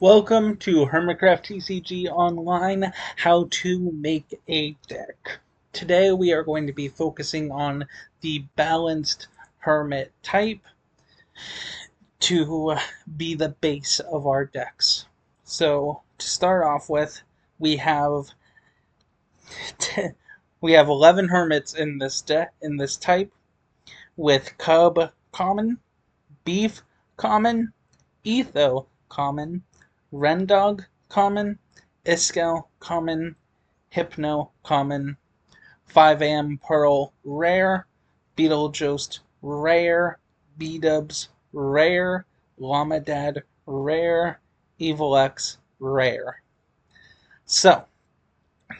Welcome to Hermitcraft TCG Online, how to make a deck. Today we are going to be focusing on the balanced Hermit type to be the base of our decks. So to start off with, we have we have 11 Hermits in this type with Cub common, Beef common, Etho common, Rendog common, Iskall common, Hypno common, 5am Pearl rare, Beetlejuice rare, B-Dubs rare, Llamadad rare, Evil X rare. So,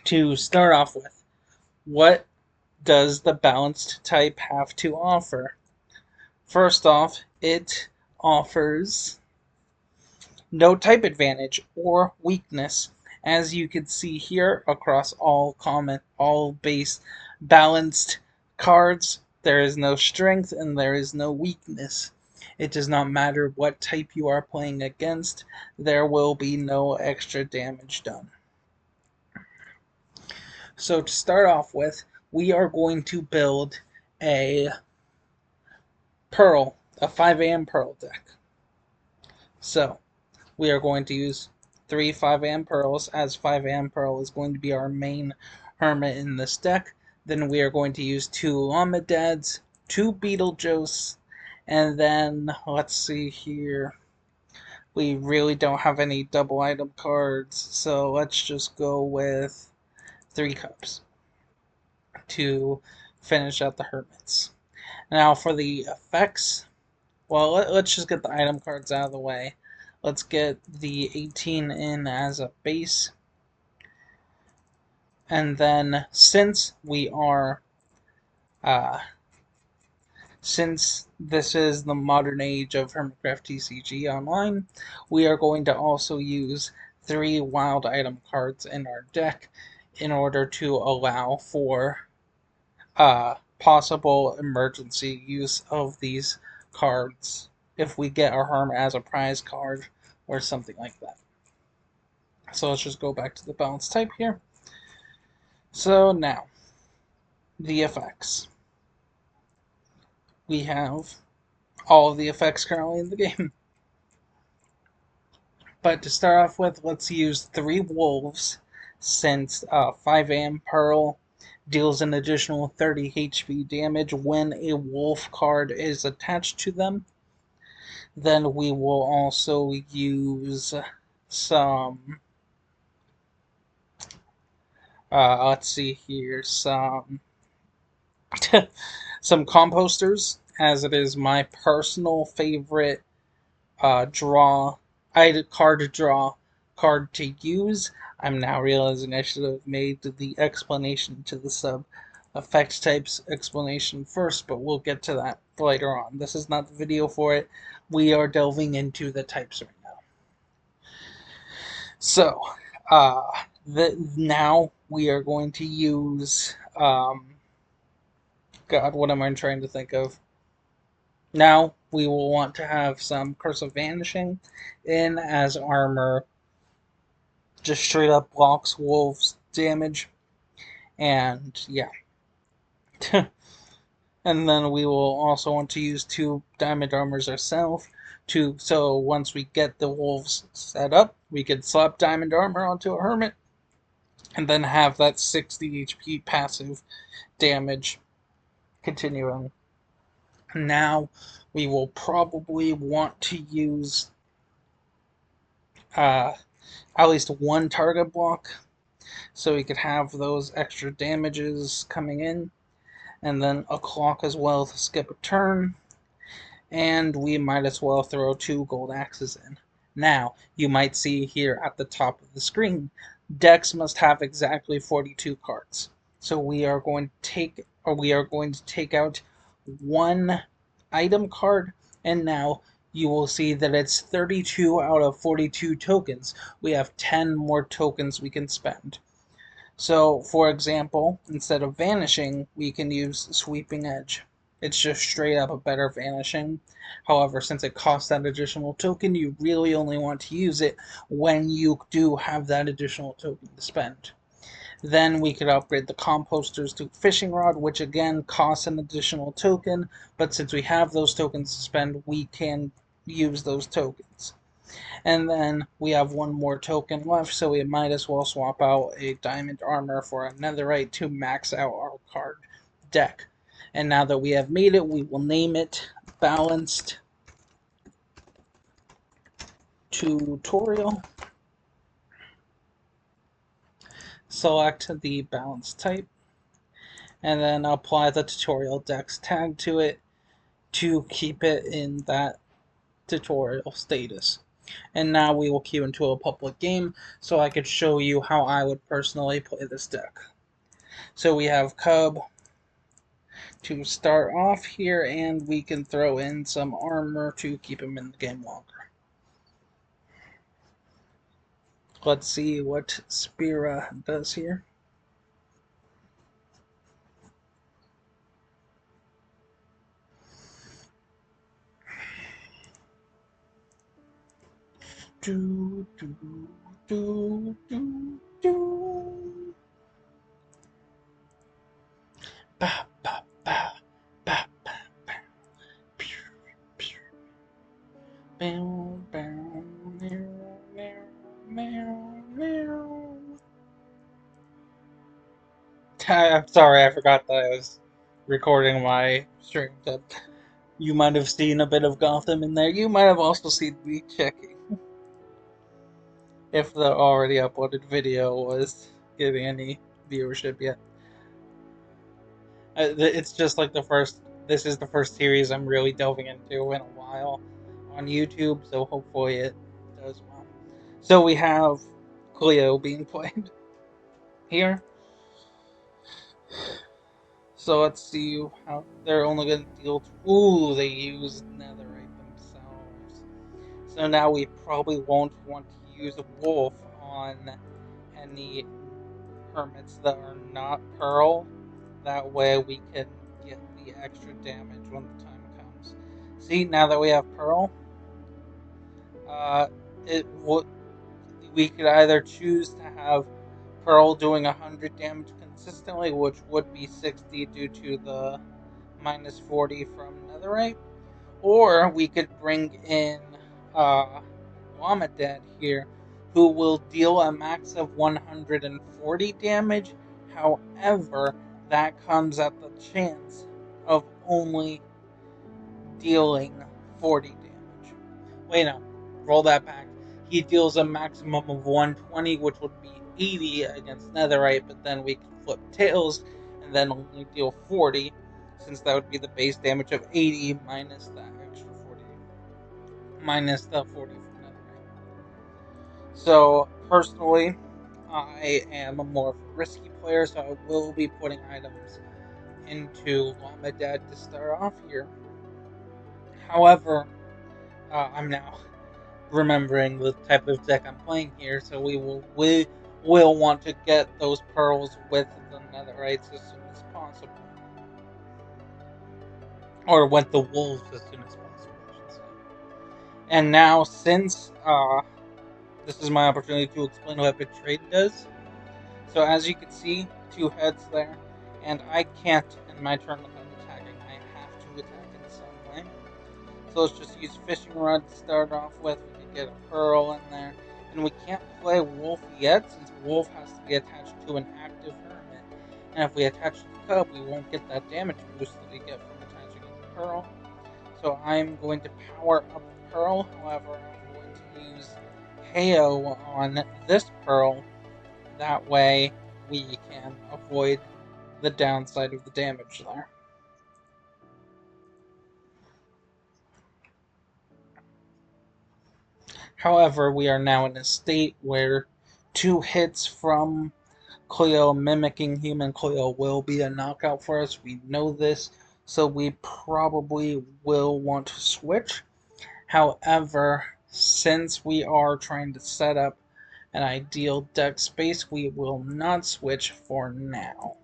to start off with, what does the balanced type have to offer? First off, it offers no type advantage or weakness, as you can see here across all base balanced cards. There is no strength and there is no weakness. It does not matter what type you are playing against, there will be no extra damage done. So to start off with, we are going to build a a 5am Pearl deck. So we are going to use 3 5am Pearls, as 5am Pearl is going to be our main Hermit in this deck. Then we are going to use 2 Llamads, 2 Beetlejuice, and then, let's see here, we really don't have any double item cards, so let's just go with 3 Cups to finish out the Hermits. Now for the effects, well, let's just get the item cards out of the way. Let's get the 18 in as a base. And then since this is the modern age of Hermitcraft TCG Online, we are going to also use 3 wild item cards in our deck in order to allow for possible emergency use of these cards if we get our Hermit as a prize card or something like that. So let's just go back to the balance type here. So now, the effects. We have all of the effects currently in the game. But to start off with, let's use 3 wolves, since 5am Pearl deals an additional 30 HP damage when a wolf card is attached to them. Then we will also use some, let's see here, some some composters, as it is my personal favorite card to use. I'm now realizing I should have made the explanation to the sub effect types explanation first, but we'll get to that later on. This is not the video for it. We are delving into the types right now. So, now we are going to use, God, what am I trying to think of? Now we will want to have some Curse of Vanishing in, as armor just straight up blocks wolves damage. And yeah. And then we will also want to use 2 diamond armors ourselves, so once we get the wolves set up, we can slap diamond armor onto a hermit and then have that 60 HP passive damage continuing. Now we will probably want to use at least 1 target block, so we could have those extra damages coming in, and then a clock as well to skip a turn, and we might as well throw 2 gold axes in. Now, you might see here at the top of the screen, decks must have exactly 42 cards. So we are going to take out 1 item card, and now you will see that it's 32 out of 42 tokens. We have 10 more tokens we can spend. So, for example, instead of Vanishing, we can use Sweeping Edge. It's just straight up a better vanishing. However, since it costs that additional token, you really only want to use it when you do have that additional token to spend. Then we could upgrade the composters to fishing rod, which again costs an additional token, but since we have those tokens to spend, we can use those tokens. And then we have one more token left, so we might as well swap out a diamond armor for a netherite to max out our card deck. And now that we have made it, we will name it Balanced Tutorial. Select the balance type, and then apply the tutorial dex tag to it to keep it in that tutorial status. And now we will queue into a public game so I could show you how I would personally play this deck. So we have Cub to start off here, and we can throw in some armor to keep him in the game longer. Let's see what Spira does here. Do, do, do, do, do. Ba, ba, ba, ba, ba, ba. Pew, pew. Bow, bow, meow, meow, meow, meow. I'm sorry, I forgot that I was recording my stream. You might have seen a bit of Gotham in there. You might have also seen me checking if the already uploaded video was getting any viewership yet. It's just like this is the first series I'm really delving into in a while on YouTube, so hopefully it does well. So we have Cleo being played here. So let's see how they're only going to deal. Ooh, they used Netherite themselves. So now we probably won't want to use a wolf on any hermits that are not Pearl. That way we can get the extra damage when the time comes. See, now that we have Pearl, it would we could either choose to have Pearl doing 100 damage consistently, which would be 60 due to the minus 40 from Netherite, or we could bring in Llama here, who will deal a max of 140 damage. However, that comes at the chance of only dealing 40 damage. Wait, no. Roll that back. He deals a maximum of 120, which would be 80 against Netherite, but then we could flip tails and then only deal 40, since that would be the base damage of 80 minus that extra 40. Minus the 40 from Netherite. So, personally, I am a more of a risky player, so I will be putting items into Llama to start off here. However, I'm now remembering the type of deck I'm playing here, so we will want to get those pearls with the Netherites as soon as possible, or with the wolves as soon as possible, I should say. And now, since this is my opportunity to explain what Betrayed does. So as you can see, 2 heads there, and I can't in my turn without attacking. I have to attack in some way. So let's just use Fishing Rod to start off with. We can get a Pearl in there. And we can't play Wolf yet, since Wolf has to be attached to an active Hermit. And if we attach to the Cub, we won't get that damage boost that we get from attaching the Pearl. So I'm going to power up the Pearl. However, I'm going to use KO on this Pearl. That way we can avoid the downside of the damage there. However, we are now in a state where 2 hits from Cleo mimicking human Cleo will be a knockout for us. We know this, so we probably will want to switch. However, since we are trying to set up an ideal deck space, we will not switch for now.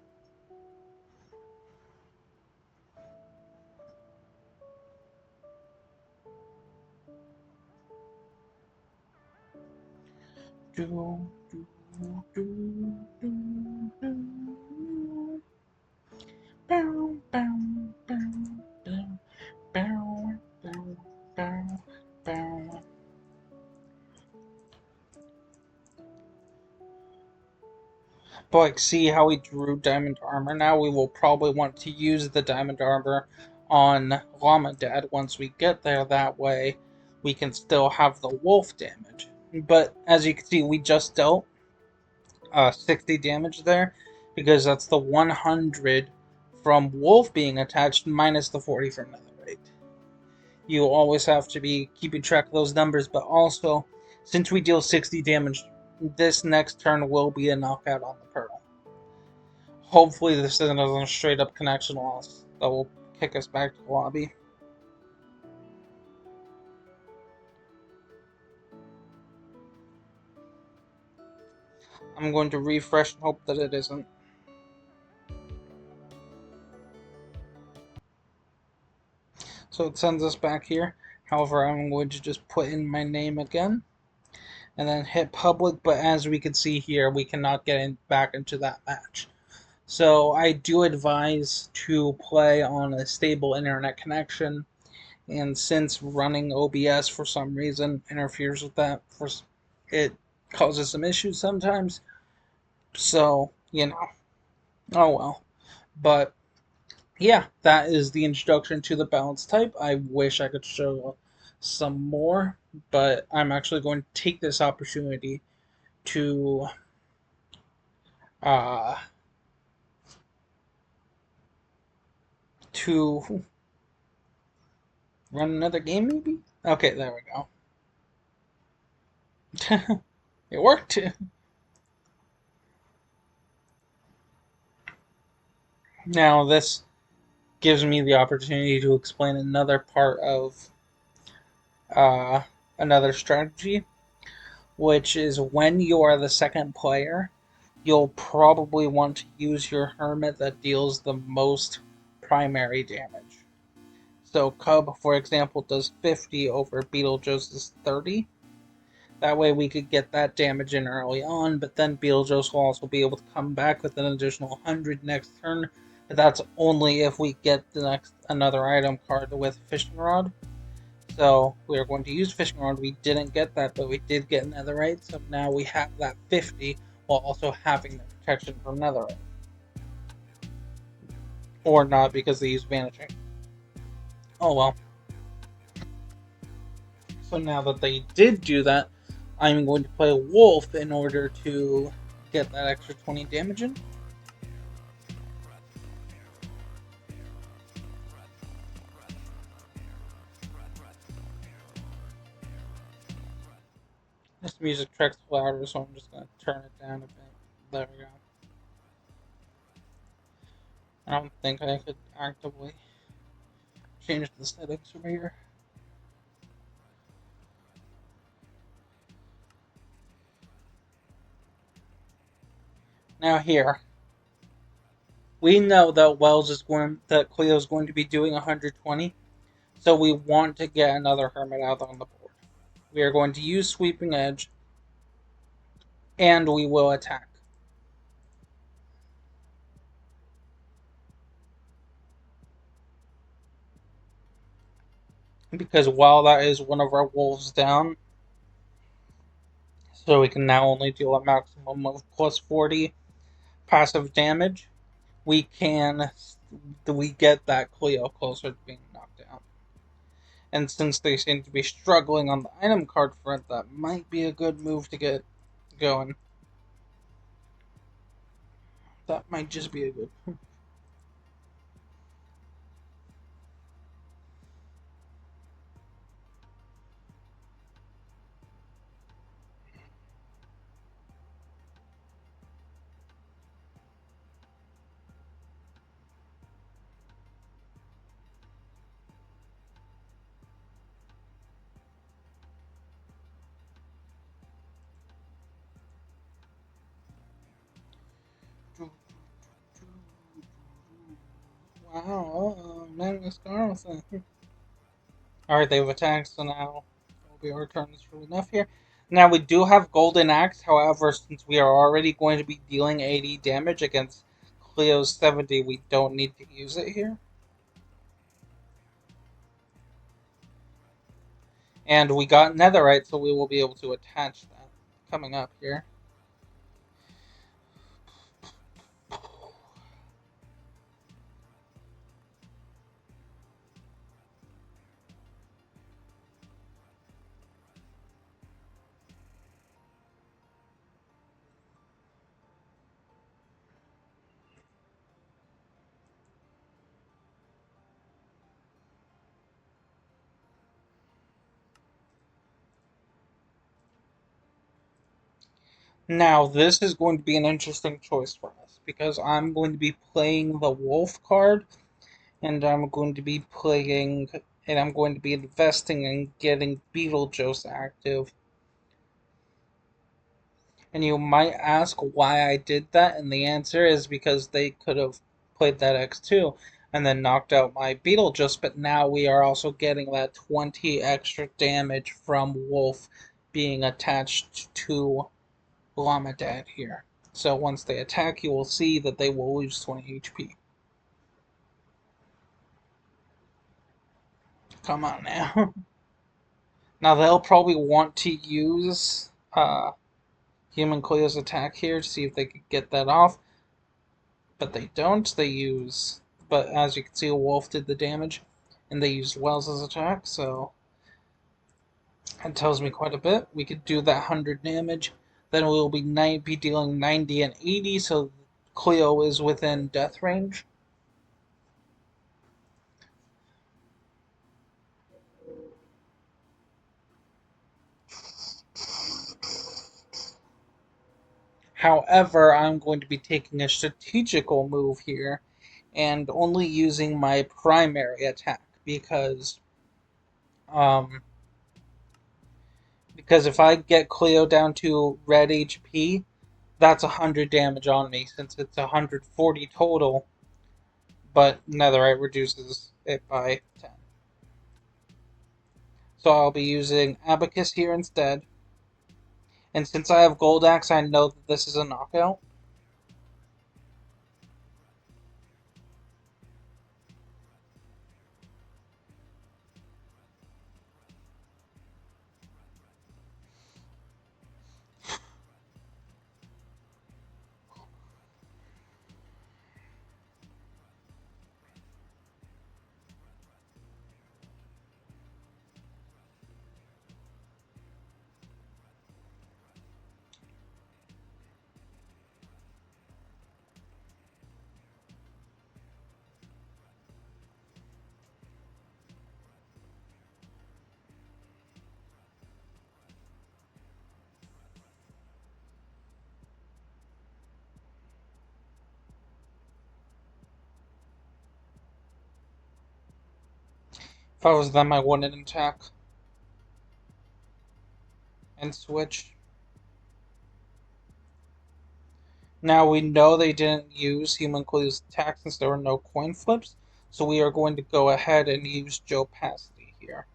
Do, do, do, do, do. Bow, bow, bow, bow, bow, bow, bow, bow. But see how we drew diamond armor? Now we will probably want to use the diamond armor on Llama Dad once we get there. That way we can still have the wolf damage. But as you can see, we just dealt 60 damage there because that's the 100 from wolf being attached minus the 40 from netherite. You always have to be keeping track of those numbers, but also since we deal 60 damage, this next turn will be a knockout on the pearl. Hopefully this isn't a straight up connection loss that will kick us back to the lobby. I'm going to refresh and hope that it isn't. So it sends us back here. However, I'm going to just put in my name again and then hit public, but as we can see here, we cannot get back into that match. So I do advise to play on a stable internet connection, and since running OBS for some reason interferes with that, it causes some issues sometimes. So, oh well. But yeah, that is the introduction to the balance type. I wish I could show some more, but I'm actually going to take this opportunity to uh to run another game maybe? Okay, there we go. It worked. Now this gives me the opportunity to explain another part of uh another strategy, which is when you are the second player, you'll probably want to use your hermit that deals the most primary damage. So Cub, for example, does 50 over Beetlejuice's 30. That way we could get that damage in early on, but then Beetlejuice will also be able to come back with an additional 100 next turn. But that's only if we get another item card with Fishing Rod. So we are going to use Fishing Rod. We didn't get that, but we did get Netherite. So now we have that 50 while also having the protection from Netherite. Or not, because they use Vanishing. Oh well. So now that they did do that, I'm going to play a Wolf in order to get that extra 20 damage in. This music track's louder, so I'm just going to turn it down a bit. There we go. I don't think I could actively change the settings from here. Now here, we know that Cleo is going to be doing 120, so we want to get another Hermit out on the board. We are going to use Sweeping Edge, and we will attack. Because while that is one of our wolves down, so we can now only deal a maximum of plus 40 passive damage, we get that Cleo closer to being knocked down. And since they seem to be struggling on the item card front, that might be a good move to get going. That might just be a good move. Wow, Magnus Carlsen. Alright, they've attacked, so now it'll be our turn. It's really enough here. Now we do have Golden Axe, however, since we are already going to be dealing 80 damage against Cleo's 70, we don't need to use it here. And we got Netherite, so we will be able to attach that coming up here. Now, this is going to be an interesting choice for us because I'm going to be playing the Wolf card, and I'm going to be investing in getting Beetlejuice active. And you might ask why I did that, and the answer is because they could have played that X2 and then knocked out my Beetlejuice, but now we are also getting that 20 extra damage from Wolf being attached to Lamadad here. So once they attack, you will see that they will lose 20 HP. Come on now. Now they'll probably want to use Human Cleo's attack here to see if they could get that off. But they don't. But as you can see, a wolf did the damage, and they used Wells' attack, so that tells me quite a bit. We could do that 100 damage. Then we will be dealing 90 and 80, so Cleo is within death range. However, I'm going to be taking a strategical move here and only using my primary attack um, because if I get Cleo down to red HP, that's 100 damage on me since it's 140 total, but Netherite reduces it by 10. So I'll be using Abacus here instead. And since I have Gold Axe, I know that this is a knockout. If I was them, I wouldn't attack and switch. Now we know they didn't use Human Clue's attack since there were no coin flips, so we are going to go ahead and use Joe Pasty here.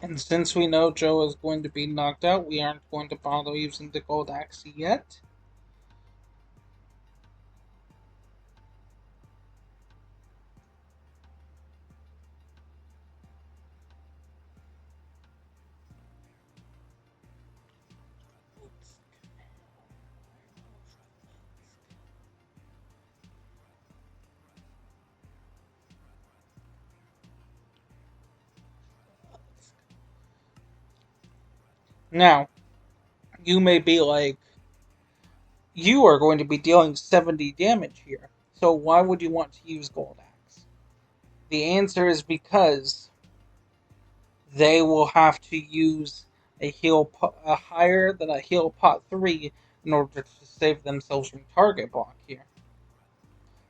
And since we know Joe is going to be knocked out, we aren't going to bother using the Gold Axe yet. Now, you may be like, you are going to be dealing 70 damage here, so why would you want to use Gold Axe? The answer is because they will have to use a higher than a heal pot 3 in order to save themselves from target block here.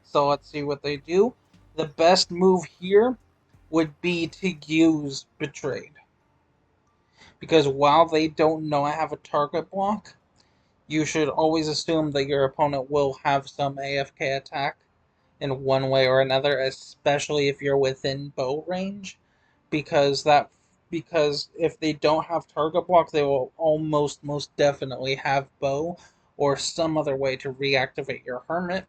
So let's see what they do. The best move here would be to use Betrayed. Because while they don't know I have a target block, you should always assume that your opponent will have some AFK attack in one way or another, especially if you're within bow range, because if they don't have target block, they will almost most definitely have bow or some other way to reactivate your hermit.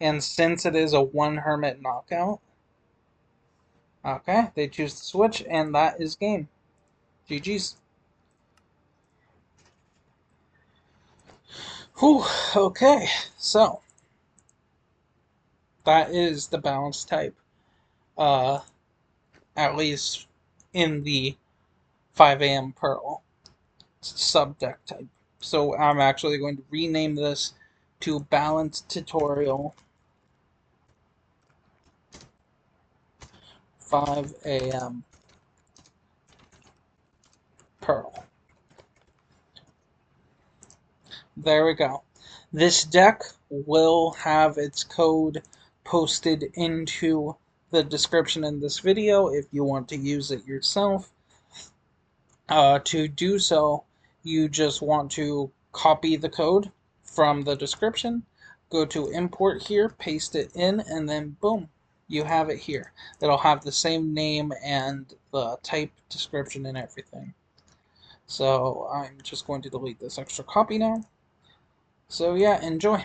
And since it is a one hermit knockout, okay, they choose to switch, and that is game. GG's. Whew, okay, so that is the balance type. Uh, at least in the 5 a.m. Pearl subdeck type. So I'm actually going to rename this to Balance Tutorial 5 a.m. Pearl. There we go. This deck will have its code posted into the description in this video if you want to use it yourself. To do so, you just want to copy the code from the description, go to import here, paste it in, and then boom, you have it here. It'll have the same name and the type description and everything. So I'm just going to delete this extra copy now. So yeah, enjoy.